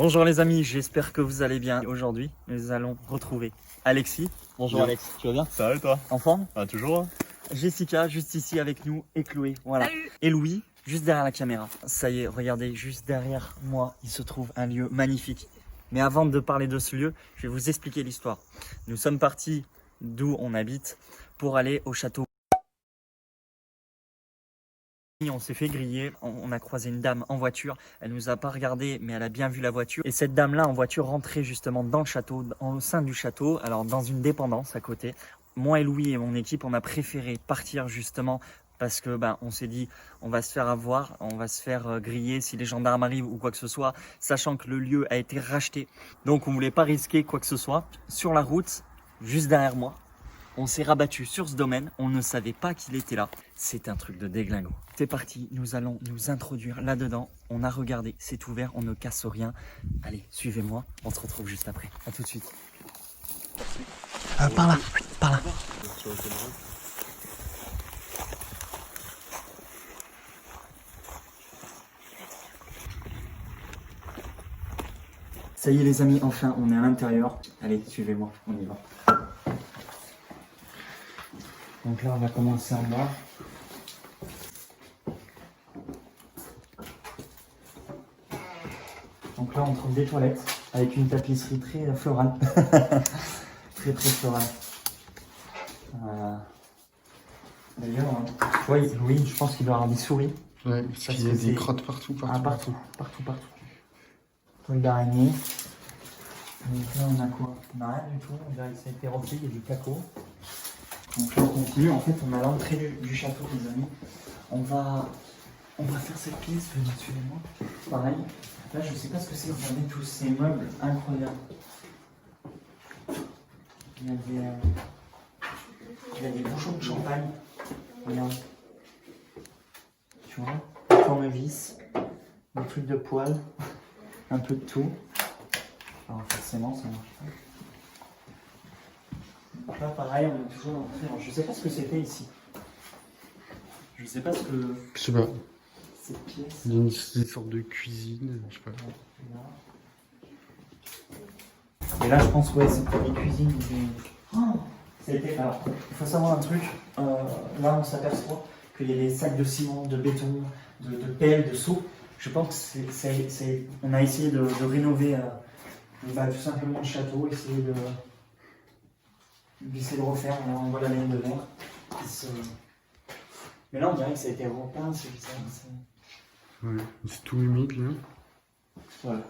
Bonjour les amis, j'espère que vous allez bien. Aujourd'hui, nous allons retrouver Alexis. Bonjour Yo. Alex, tu vas bien? Ça va et toi? En forme? Ah, toujours? Jessica, juste ici avec nous, et Chloé, voilà. Salut. Et Louis, juste derrière la caméra. Ça y est, regardez, juste derrière moi, il se trouve un lieu magnifique. Mais avant de parler de ce lieu, je vais vous expliquer l'histoire. Nous sommes partis d'où on habite pour aller au château. On s'est fait griller, on a croisé une dame en voiture, elle nous a pas regardé mais elle a bien vu la voiture. Et cette dame là en voiture rentrait justement dans le château, au sein du château, alors dans une dépendance à côté. Moi et Louis et mon équipe, on a préféré partir justement parce que on s'est dit on va se faire avoir, on va se faire griller si les gendarmes arrivent ou quoi que ce soit, sachant que le lieu a été racheté. Donc on voulait pas risquer quoi que ce soit. Sur la route, juste derrière moi, on s'est rabattu sur ce domaine, on ne savait pas qu'il était là. C'est un truc de déglingo. C'est parti, nous allons nous introduire là-dedans. On a regardé, c'est ouvert, on ne casse rien. Allez, suivez-moi, on se retrouve juste après. A tout de suite. Par là, par là. Ça y est les amis, enfin on est à l'intérieur. Allez, suivez-moi, on y va. Donc là, on va commencer en bas. Donc là, on trouve des toilettes avec une tapisserie très florale. Très florale. D'ailleurs, tu vois, Louis, je pense qu'il doit avoir des souris. Ouais, parce qu'il y a des crottes partout. Partout. Toile d'araignée. Donc là, on a quoi? On n'a rien du tout. On dirait que ça a été rempli, il y a du caco. Donc là on continue, en fait on a l'entrée du château les amis. On va faire cette pièce, venez suivez-moi. Pareil, là je sais pas ce que c'est, regardez tous ces meubles incroyables. Il y a des bouchons de champagne, regarde. Tu vois, des tournevis, des trucs de poêle, un peu de tout. Alors forcément ça marche pas. Là pareil, on est toujours l'entrée. Je sais pas ce que c'était ici. Je sais pas ce que... Je sais pas. Cette pièce... Il y a une sorte de cuisine, je sais pas. Et là je pense ouais c'est pour les cuisines. Alors, il faut savoir un truc. Là on s'aperçoit qu'il y a des sacs de ciment, de béton, de pelles, de seaux. Je pense que on a essayé de rénover tout simplement le château, essayer de refaire, on voit la laine de verre. Mais là on dirait que ça a été repeint, c'est bizarre. Ouais, c'est tout humide là. Voilà.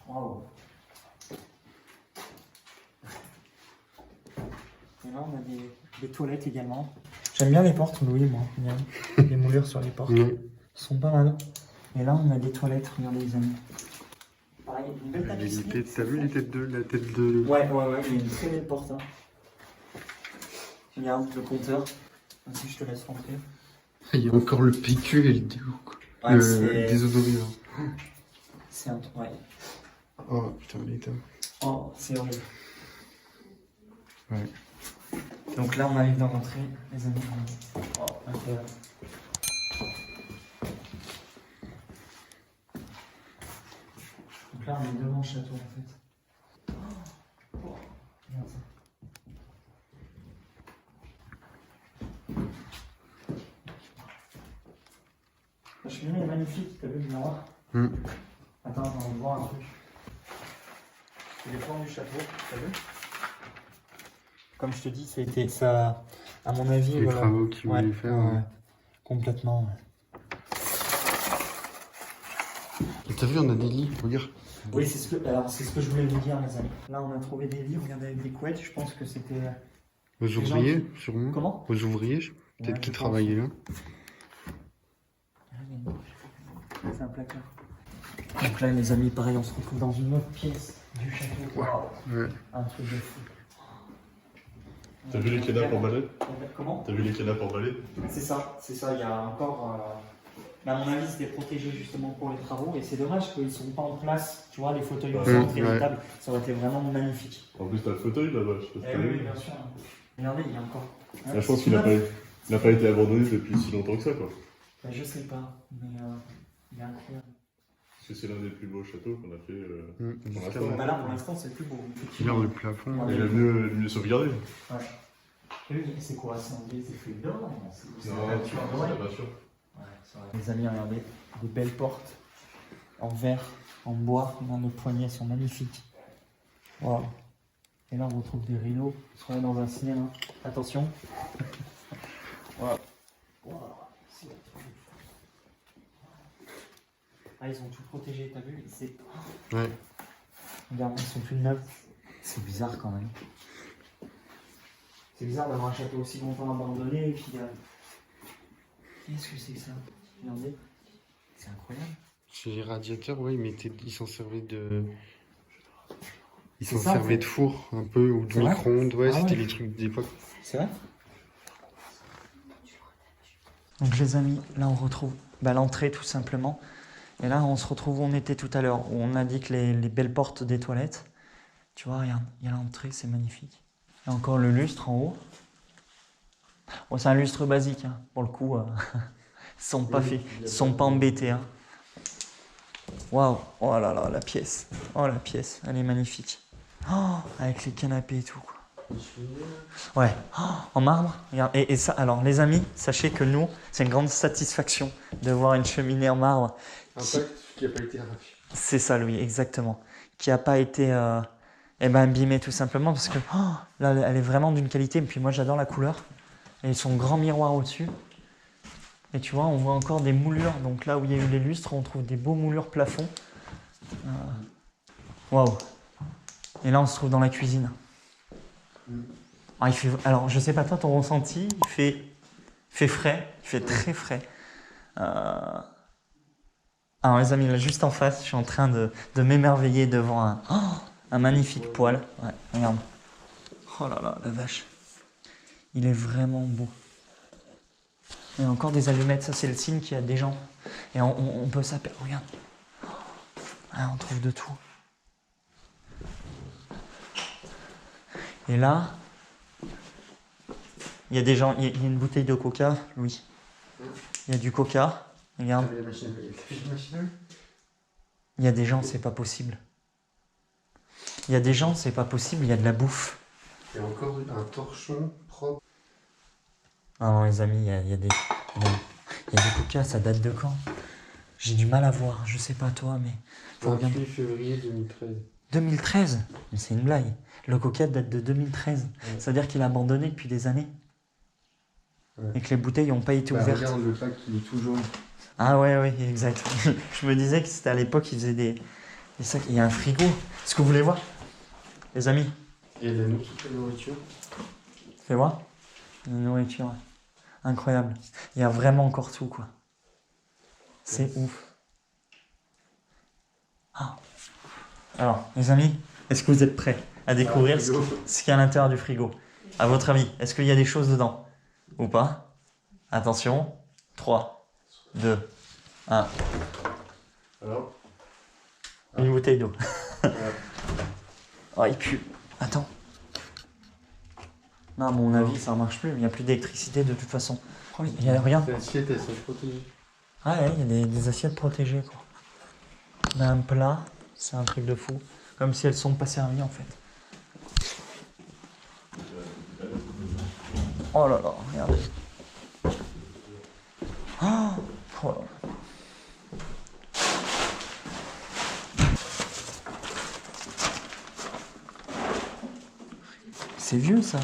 Bravo. Et là on a des toilettes également. J'aime bien les portes, Louis, moi. Bien. Les moulures sur les portes. Ouais. Sont pas mal. Et là on a des toilettes, regardez les amis. Pareil, une belle tapisserie. T'as vu la tête de... Ouais, il y a une très belle porte. Hein. Regarde le compteur. Ainsi, je te laisse rentrer. Il y a encore le PQ et le Ouais, le désodorisant. C'est un truc, ouais. Oh putain, l'état. Oh, c'est horrible. Ouais. Donc là, on arrive dans l'entrée, les amis. Oh, incroyable. Donc là, on est devant le château, en fait. Oh, regarde ça. La cheminée est magnifique, t'as vu le miroir? Attends, on va voir un truc. C'est les plans du château, t'as vu? Comme je te dis, ça a été ça, à mon avis. Les travaux qu'ils voulaient faire. Ouais. Complètement. Et t'as vu, on a des lits, regarde. Oui, c'est ce que je voulais vous dire, les amis. Là, on a trouvé des lits, regardez, avec des couettes. Je pense que c'était. Aux ouvriers, sûrement. Comment? Aux ouvriers, peut-être qu'ils travaillaient là. C'est un placard. Donc là, les amis, pareil, on se retrouve dans une autre pièce du château. Wow. Ouais. Un truc de fou. T'as vu les canapes emballés? Comment? T'as vu les canapes emballés? C'est ça, il y a encore. Mais à mon avis, c'était protégé justement pour les travaux. Et c'est dommage qu'ils ne sont pas en place. Tu vois, les fauteuils au centre et les tables, ça aurait été vraiment magnifique. En plus, t'as le fauteuil là-bas, je sais pas si t'as vu. Oui, bien sûr. Regardez, il y a encore. Là, je pense qu'il n'a pas été abandonné depuis si longtemps que ça, quoi. Je sais pas, mais il est incroyable. Parce que c'est l'un des plus beaux châteaux qu'on a fait pour jusqu'à l'instant. maintenant. Bah là, pour l'instant, c'est le plus beau. Regarde le plafond. Et le mieux sauvegardé. Ouais. Et oui, c'est quoi? C'est fait d'or? C'est Non, la peinture c'est dorée. la peinture. Ouais, c'est vrai. Les amis, regardez, des belles portes en verre, en bois. Les poignées sont magnifiques. Waouh. Et là, on retrouve des rideaux. On se retrouve dans un cinéma. Attention. Waouh. Waouh. C'est la truc. Ah, ils ont tout protégé, t'as vu? Ouais. Regarde, ils sont plus neufs. C'est bizarre quand même. C'est bizarre d'avoir un château aussi longtemps abandonné et puis. Qu'est-ce que c'est que ça? Regardez. C'est incroyable. Chez les radiateurs, ouais, ils s'en servaient de. Ils C'est s'en ça, en servaient fait. de four un peu, ou de C'est vrai micro-ondes, ouais, Ah c'était ouais. les trucs d'époque. C'est vrai? Donc les amis, là on retrouve l'entrée tout simplement. Et là on se retrouve où on était tout à l'heure, où on a dit que les belles portes des toilettes. Tu vois, regarde, il y a l'entrée, c'est magnifique. Et encore le lustre en haut. Bon, c'est un lustre basique, hein, pour le coup. Ils sont pas embêtés. Hein. Waouh, oh là là, la pièce. Oh la pièce, elle est magnifique. Oh, avec les canapés et tout, quoi. Ouais, oh, en marbre. Regarde. Et ça, alors les amis, sachez que nous, c'est une grande satisfaction de voir une cheminée en marbre. Impact qui n'a pas été arraché. C'est ça, Louis, exactement. Qui n'a pas été abîmée tout simplement parce que là, elle est vraiment d'une qualité. Et puis moi, j'adore la couleur. Et son grand miroir au-dessus. Et tu vois, on voit encore des moulures. Donc là où il y a eu les lustres, on trouve des beaux moulures plafond. Waouh. Et là, on se trouve dans la cuisine. Alors, je sais pas toi, ton ressenti, il fait frais, il fait très frais. Alors les amis, là juste en face, je suis en train de m'émerveiller devant un magnifique poêle. Ouais, regarde. Oh là là, la vache. Il est vraiment beau. Il y a encore des allumettes, ça c'est le signe qu'il y a des gens. Et on peut s'apercevoir. Regarde. Ah, on trouve de tout. Et là, il y a des gens, il y a une bouteille de coca, Louis. Il y a du coca, regarde. Il y a des gens, c'est pas possible. Il y a des gens, c'est pas possible, il y a de la bouffe. Il y a encore un torchon propre. Ah non, les amis, il y a des coca, ça date de quand? J'ai du mal à voir, je sais pas toi, mais. Faut 28 regarder. février 2013. 2013? Mais c'est une blague. Le coca date de 2013. Ouais. Ça veut dire qu'il a abandonné depuis des années. Ouais. Et que les bouteilles n'ont pas été ouvertes. Regarde le pack, il est tout jaune. Ah ouais, exact. Je me disais que c'était à l'époque, ils faisaient des sacs. Il y a un frigo. Est-ce que vous voulez voir? Les amis, Et la nourriture. fais voir. La nourriture, ouais. Incroyable. Il y a vraiment encore tout, quoi. C'est ouf. Ah. Alors, les amis, est-ce que vous êtes prêts à découvrir ce qu'il y a à l'intérieur du frigo? À votre avis, est-ce qu'il y a des choses dedans? Ou pas? Attention. 3, 2, 1. Alors Une bouteille d'eau. Oh, il pue. Attends. Non, à mon avis, ça ne marche plus. Il n'y a plus d'électricité de toute façon. Oh, il y a rien. Les assiettes, elles sont protégées. Ah ouais, il y a des assiettes protégées, quoi. On a un plat. C'est un truc de fou. Comme si elles sont pas servies, en fait. Oh là là, regardez. Oh là là. C'est vieux, ça.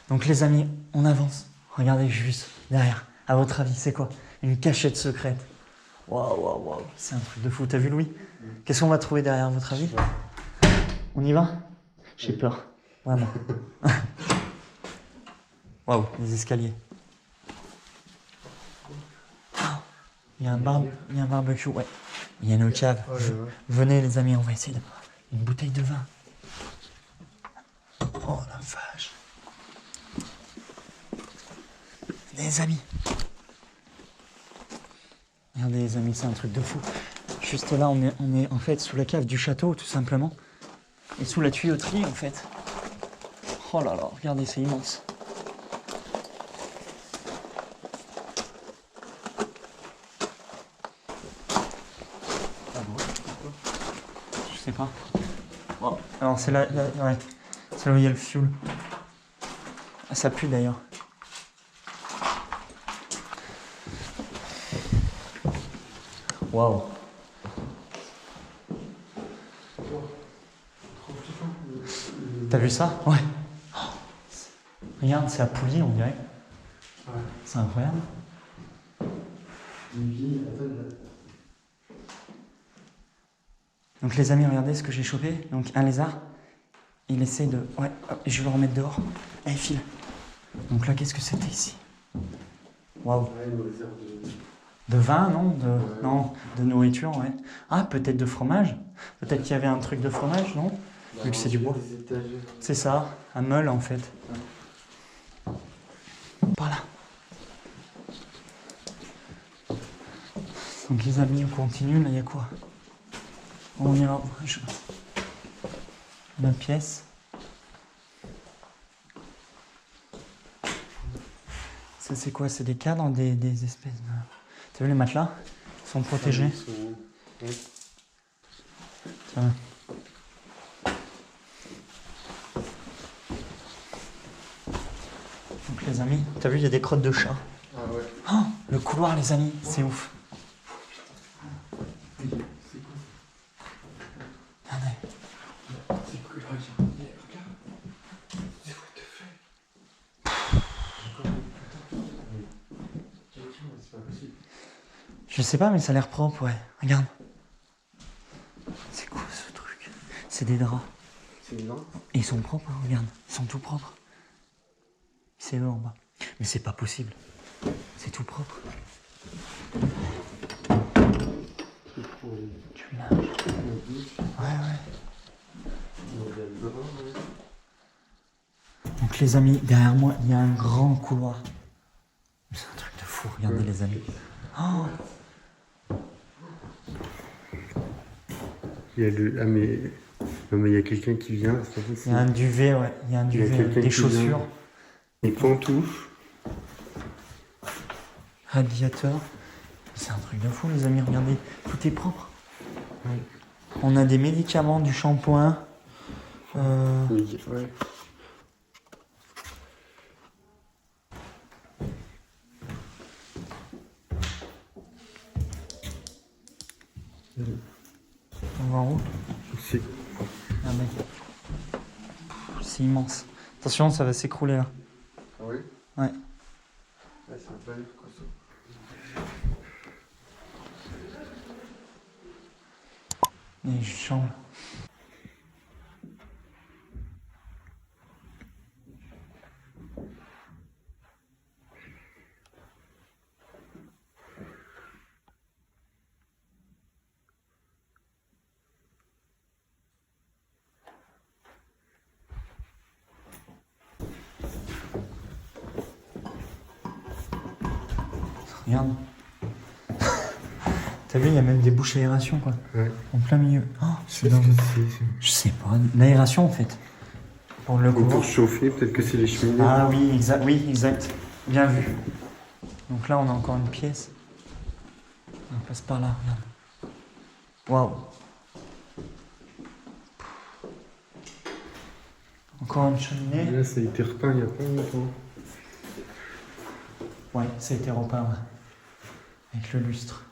Donc les amis, on avance. Regardez juste derrière. À votre avis, c'est quoi? Une cachette secrète. Waouh, waouh, waouh. C'est un truc de fou. T'as vu, Louis? Qu'est-ce qu'on va trouver derrière, à votre avis? On y va? J'ai peur. Vraiment. Waouh, les escaliers. Il y a un barbecue, ouais. Il y a une cave. Oh là là. Venez les amis, on va essayer de... Une bouteille de vin. Oh la vache. Les amis. Regardez les amis, c'est un truc de fou. Juste là, on est en fait sous la cave du château, tout simplement. Et sous la tuyauterie, en fait. Oh là là, regardez, c'est immense. pas. Wow. Alors c'est là, ouais. C'est là où il y a le fuel. Ah, ça pue d'ailleurs. Waouh. T'as vu ça? Ouais. Oh. Regarde, c'est à Pouilly, on dirait. Ouais. C'est incroyable. Donc les amis, regardez ce que j'ai chopé. Donc un lézard, il essaie de... Ouais, hop, je vais le remettre dehors. Allez, file. Donc là, qu'est-ce que c'était ici? Waouh. Ouais, une réserve De vin, non non, de nourriture, ouais. Ah, peut-être de fromage. Peut-être qu'il y avait un truc de fromage, non? Vu que c'est du bois. C'est ça, un meule en fait. Par là. Donc les amis, on continue. Là, il y a quoi? On ira. Une pièce. Ça, c'est quoi? C'est des cadres, des espèces de... T'as vu les matelas? Ils sont protégés. Ouais. Tiens. Donc les amis, t'as vu, il y a des crottes de chat. Ah ouais. Oh, le couloir, les amis, c'est ouf. C'est quoi? Regardez. C'est quoi? Regarde. C'est what the fuck? C'est pas possible. Je sais pas, mais ça a l'air propre, ouais. Regarde. C'est quoi ce truc? C'est des draps. C'est énorme. Et ils sont propres, hein, regarde. Ils sont tout propres. C'est eux en bas. Mais c'est pas possible. C'est tout propre. Tu l'as. Ouais. Donc les amis, derrière moi, il y a un grand couloir. C'est un truc de fou, regardez les amis. Oh, Il y a le... Ah mais... Non mais il y a quelqu'un qui vient, c'est pas il y possible. a un duvet, ouais. Il y a un duvet avec quelqu'un des qui chaussures, vient. Des pantoufles. radiateur. C'est un truc de fou les amis, regardez. Tout est propre. Ouais. On a des médicaments, du shampoing. Ouais. On va en haut. C'est... Regardez. C'est immense. Attention, ça va s'écrouler là. Ah oui? Ouais. Ouais, c'est un peu quoi ça. Il y a une chambre. Regarde. T'as vu, il y a même des bouches aération quoi. Ouais. En plein milieu. Oh, c'est Qu'est-ce dans... que c'est? Je sais pas. L'aération en fait. Pour le Ou couloir. pour chauffer, peut-être que c'est les cheminées. Ah oui, exact. Oui, exact. Bien vu. Donc là, on a encore une pièce. On passe par là, regarde. Waouh. Encore une cheminée. Là, ça a été repeint il y a pas longtemps. Ouais, ça a été repeint, ouais. Avec le lustre.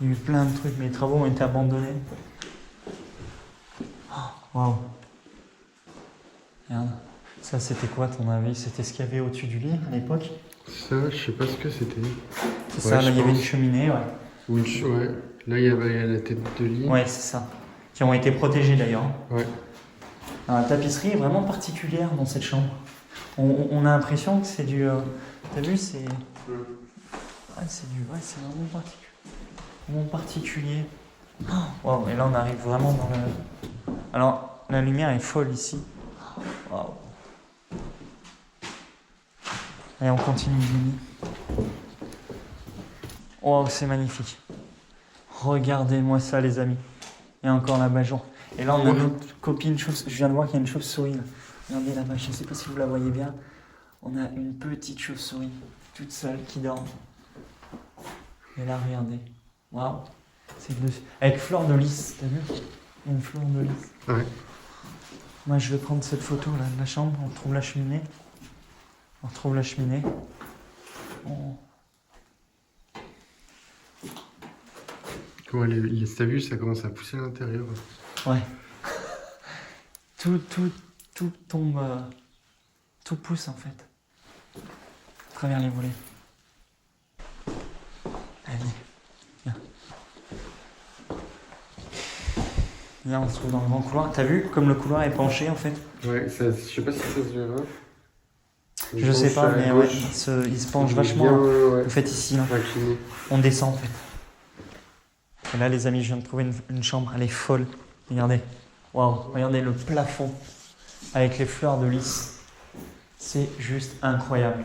Il y a eu plein de trucs, mais les travaux ont été abandonnés. Oh, waouh. Regarde. Ça, c'était quoi, à ton avis? C'était ce qu'il y avait au-dessus du lit, à l'époque? Ça, je sais pas ce que c'était. C'est ça, là, je il y avait une pense. cheminée, ouais. Ou une ouais. Là, il y a la tête de lit. Ouais, c'est ça. Qui ont été protégés, d'ailleurs. Ouais. Alors, la tapisserie est vraiment particulière dans cette chambre. On a l'impression que c'est du... T'as vu, c'est... Ouais, c'est du... Ouais, c'est vraiment particulier. Oh, wow, et là, on arrive vraiment dans le... Alors, la lumière est folle ici. Waouh. Allez, on continue, Jenny. Waouh, c'est magnifique. Regardez-moi ça, les amis. Et encore là-bas, genre. Et là, on a notre copine chauve. Je viens de voir qu'il y a une chauve-souris. Là. Regardez là-bas, je ne sais pas si vous la voyez bien. On a une petite chauve-souris, toute seule, qui dort. Et là, regardez. Waouh. C'est avec fleur de lys, t'as vu? Il y a une fleur de lys. Ouais. Moi, je vais prendre cette photo là de la chambre. On retrouve la cheminée. On retrouve la cheminée. Comment t'as vu, ça commence à pousser à l'intérieur. Ouais. Tout tombe. Tout pousse en fait. À travers les volets. Allez, viens. Là, on se trouve dans le grand couloir. T'as vu comme le couloir est penché en fait? Ouais, ça, je sais pas si ça se verra. Je sais pas, mais ouais, il se penche vachement. Ouais. En fait, ici, là, on descend en fait. Et là, les amis, je viens de trouver une chambre. Elle est folle. Regardez. Waouh, regardez le plafond avec les fleurs de lys. C'est juste incroyable.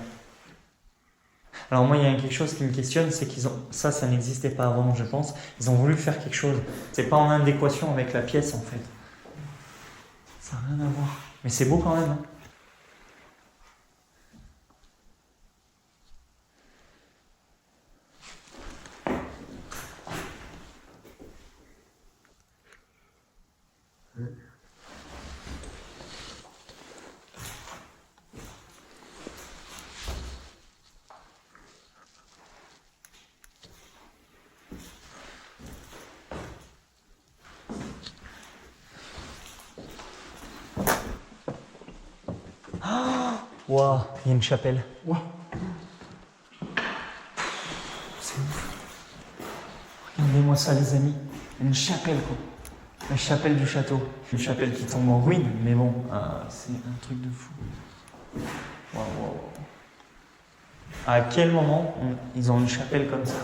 Alors moi, il y a quelque chose qui me questionne, c'est qu'ils ont ça n'existait pas avant, je pense. Ils ont voulu faire quelque chose. C'est pas en adéquation avec la pièce en fait. Ça n'a rien à voir. Mais c'est beau quand même. Hein. Waouh, il y a une chapelle. Wow. C'est ouf. Regardez-moi ça, les amis. Une chapelle, quoi. La chapelle du château. Une chapelle qui tombe en ruine, mais bon, c'est un truc de fou. Waouh, waouh, waouh. À quel moment ils ont une chapelle comme ça?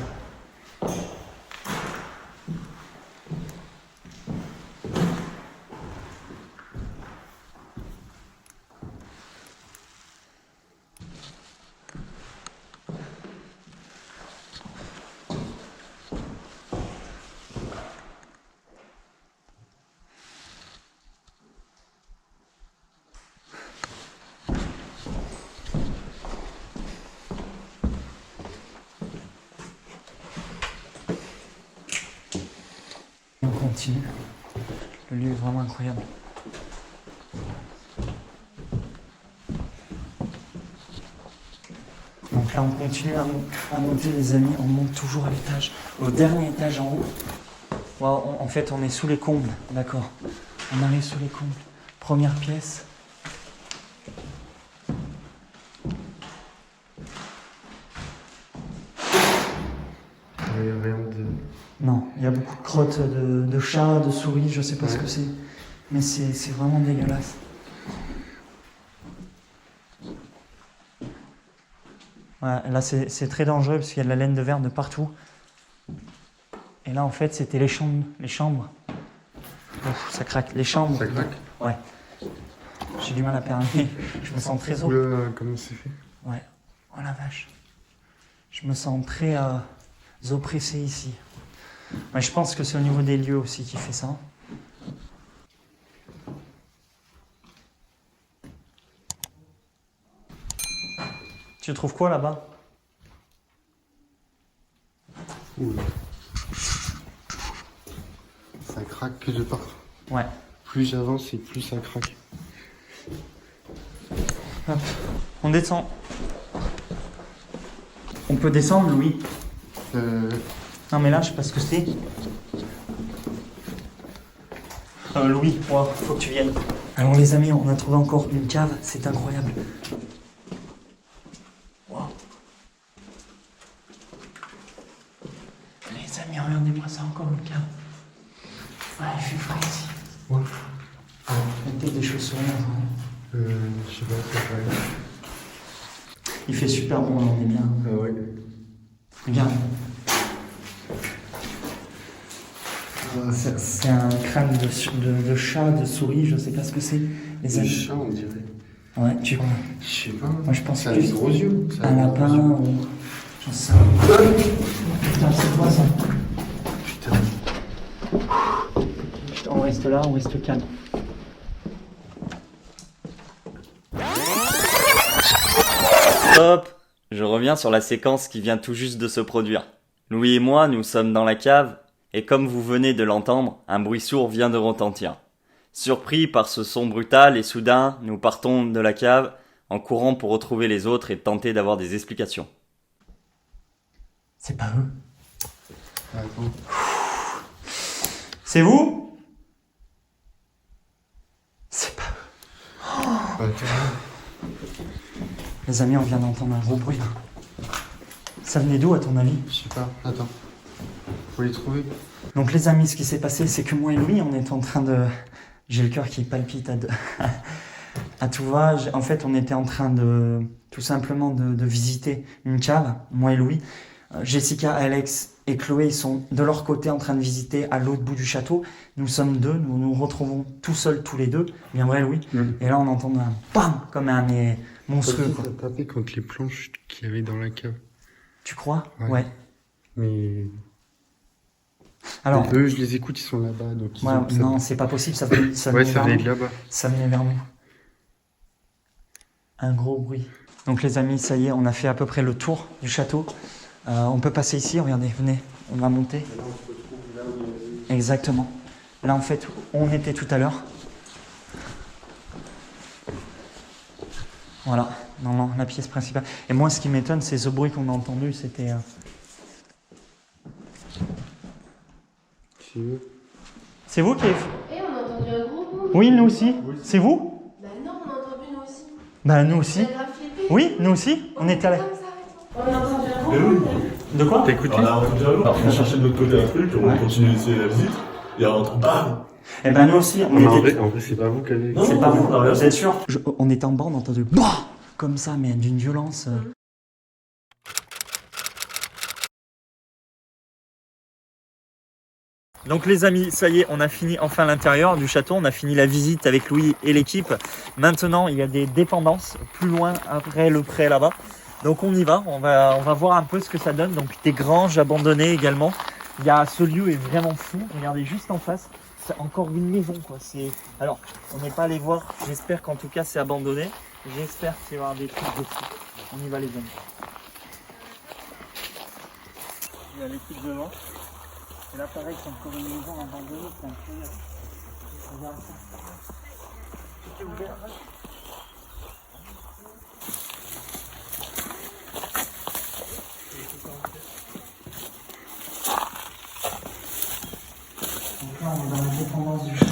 On continue. Le lieu est vraiment incroyable. Donc là, on continue à monter, les amis. On monte toujours à l'étage, au dernier étage en haut. Wow, en fait, on est sous les combles, d'accord. On arrive sous les combles. Première pièce. Il n'y a rien de... Non, il y a beaucoup de crottes de chats, de souris, je sais pas ce que c'est. Mais c'est vraiment dégueulasse. Ouais, là, c'est très dangereux parce qu'il y a de la laine de verre de partout. Et là, en fait, c'était les chambres. Ouf, ça craque. Les chambres. Ça craque? Ouais. J'ai du mal à perler. Je me sens très Comment c'est fait? Ouais. Oh la vache. Je me sens très oppressé ici. Mais je pense que c'est au niveau des lieux aussi qui fait ça. Tu trouves quoi là-bas? Ça craque que de partout. Ouais. Plus j'avance et plus ça craque. Hop. On descend. On peut descendre, Louis? Non mais là, je sais pas ce que c'est. Louis, wow, faut que tu viennes. Alors les amis, on a trouvé encore une cave, c'est incroyable. Wow. Les amis, regardez-moi ça, encore une cave. Ouais, il fait frais ici. Ouais. Mettez des chaussures là. Je sais pas, c'est pareil. Il fait super bon, on est bien. Ah ouais. Regarde. C'est un crâne de chat, de souris, je sais pas ce que c'est. Les Un amis. chat, on dirait. Ouais, tu vois. Je sais pas. Moi, je pense ça a plus des gros yeux. Ça a un des lapin gros yeux. ou. J'en sais rien. Putain, c'est quoi ça? Putain. On reste là, on reste calme. Hop, je reviens sur la séquence qui vient tout juste de se produire. Louis et moi, nous sommes dans la cave, et comme vous venez de l'entendre, un bruit sourd vient de retentir. Surpris par ce son brutal et soudain, nous partons de la cave en courant pour retrouver les autres et tenter d'avoir des explications. C'est pas eux. Attends. C'est vous? C'est pas eux. Attends. Les amis, on vient d'entendre un gros bruit là. Ça venait d'où à ton avis? Je sais pas. Attends. Faut les trouver. Donc les amis, ce qui s'est passé, c'est que moi et Louis, on est en train de... J'ai le cœur qui palpite à tout va. En fait, on était en train de tout simplement de visiter une cave, moi et Louis. Jessica, Alex et Chloé, ils sont de leur côté en train de visiter à l'autre bout du château. Nous sommes deux, nous nous retrouvons tout seuls, tous les deux. Bien vrai, Louis. Et là, on entend un BAM comme un monstrueux. Ça a tapé contre les planches qu'il y avait dans la cave. Tu crois? Ouais. Mais... Alors, eux, je les écoute, ils sont là-bas. Donc ils ont... non, c'est pas possible, ça ouais, venait ça vers venait nous. de là-bas. Ça venait vers nous. Un gros bruit. Donc les amis, ça y est, on a fait à peu près le tour du château. On peut passer ici, regardez, venez, on va monter. Exactement. Là, en fait, on était tout à l'heure. Voilà, non, la pièce principale. Et moi, ce qui m'étonne, c'est ce bruit qu'on a entendu, c'était... C'est eux. C'est vous qui... Et on a entendu un gros boom. Oui, nous aussi. C'est vous? Bah non, on a entendu nous aussi. Bah, nous aussi. Ça a grave flippé. Oui, nous aussi, on était là. Comme ça, on a entendu un gros boom. De quoi? T'as écouté? On a entendu un loup. Alors, on a cherché de l'autre côté un truc, on Ouais. continue d'essayer la visite. Il y a un truc, bam! Eh ben, nous aussi, on Mais en était... vrai, c'est pas vous qui avez... Non, C'est pas vous, non, non, vous êtes sûr? On était en bas, on a entendu bah comme ça, mais d'une violence. Donc les amis, ça y est, on a fini enfin l'intérieur du château, on a fini la visite avec Louis et l'équipe. Maintenant, il y a des dépendances plus loin après le pré là-bas. Donc on y va, on va voir un peu ce que ça donne. Donc des granges abandonnées également. Ce lieu est vraiment fou. Regardez juste en face. C'est encore une maison quoi. Alors, on n'est pas allé voir. J'espère qu'en tout cas c'est abandonné. J'espère qu'il va y avoir des trucs de fou. On y va les amis. Il y a l'équipe devant. Et là pareil, c'est encore une maison abandonnée. C'est incroyable. Regarde ça. Tout est ouvert. Donc là, on est dans la dépendance du château.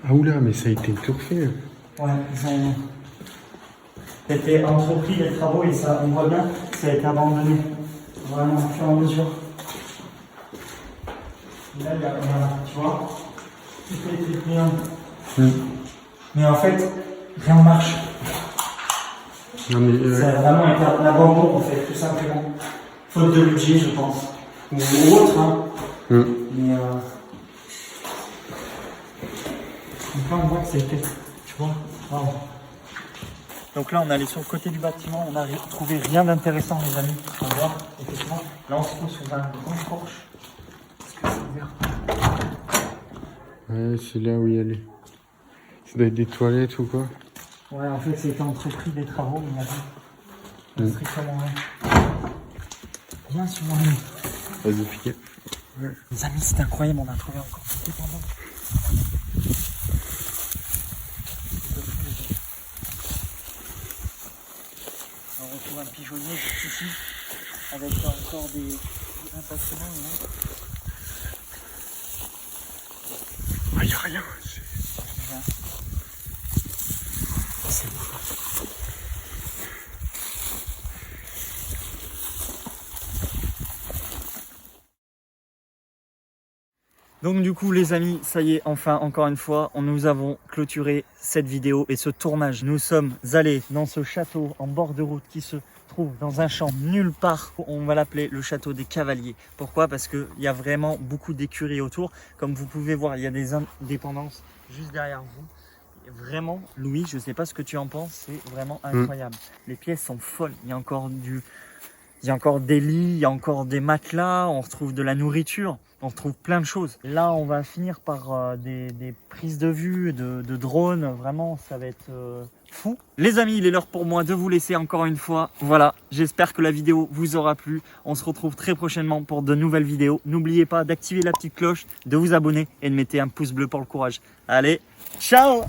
Ah oula, mais ça a été tout refait. Ouais, ils ont été entrepris les travaux et ça, on voit bien, ça a été abandonné. Vraiment, au fur et à mesure. Là, tu vois, tout a été pris. Mais en fait, rien ne marche. Non mais... Ça a vraiment été un abandon, en fait, tout simplement. Faute de budget, je pense. Ou autre, hein. Mais donc là, on voit que ça a été, tu vois, wow. Donc là, on est allé sur le côté du bâtiment, on n'a trouvé rien d'intéressant, les amis. On va voir, effectivement. Là, on se trouve sur un grand porche. Est-ce que c'est ouvert? Ouais, c'est là où il y allait. Ça doit être des toilettes ou quoi? Ouais, en fait, c'était entrepris des travaux, mais il y avait strictement rien. Bien sur mon lit. Vas-y, piquer. Les amis, c'était incroyable, on a trouvé encore des dépendants. On retrouve un pigeonnier juste ici, avec encore un bâtiment. Là. Ah, y a rien. C'est ouf. Donc du coup les amis, ça y est, enfin encore une fois, nous avons clôturé cette vidéo et ce tournage. Nous sommes allés dans ce château en bord de route qui se trouve dans un champ nulle part. On va l'appeler le château des Cavaliers. Pourquoi? Parce qu'il y a vraiment beaucoup d'écuries autour. Comme vous pouvez voir, il y a des indépendances juste derrière vous. Et vraiment, Louis, je ne sais pas ce que tu en penses, c'est vraiment incroyable. Les pièces sont folles, il y a encore des lits, il y a encore des matelas, on retrouve de la nourriture. On retrouve plein de choses. Là, on va finir par des prises de vue de drones. Vraiment, ça va être fou. Les amis, il est l'heure pour moi de vous laisser encore une fois. Voilà, j'espère que la vidéo vous aura plu. On se retrouve très prochainement pour de nouvelles vidéos. N'oubliez pas d'activer la petite cloche, de vous abonner et de mettre un pouce bleu pour le courage. Allez, ciao!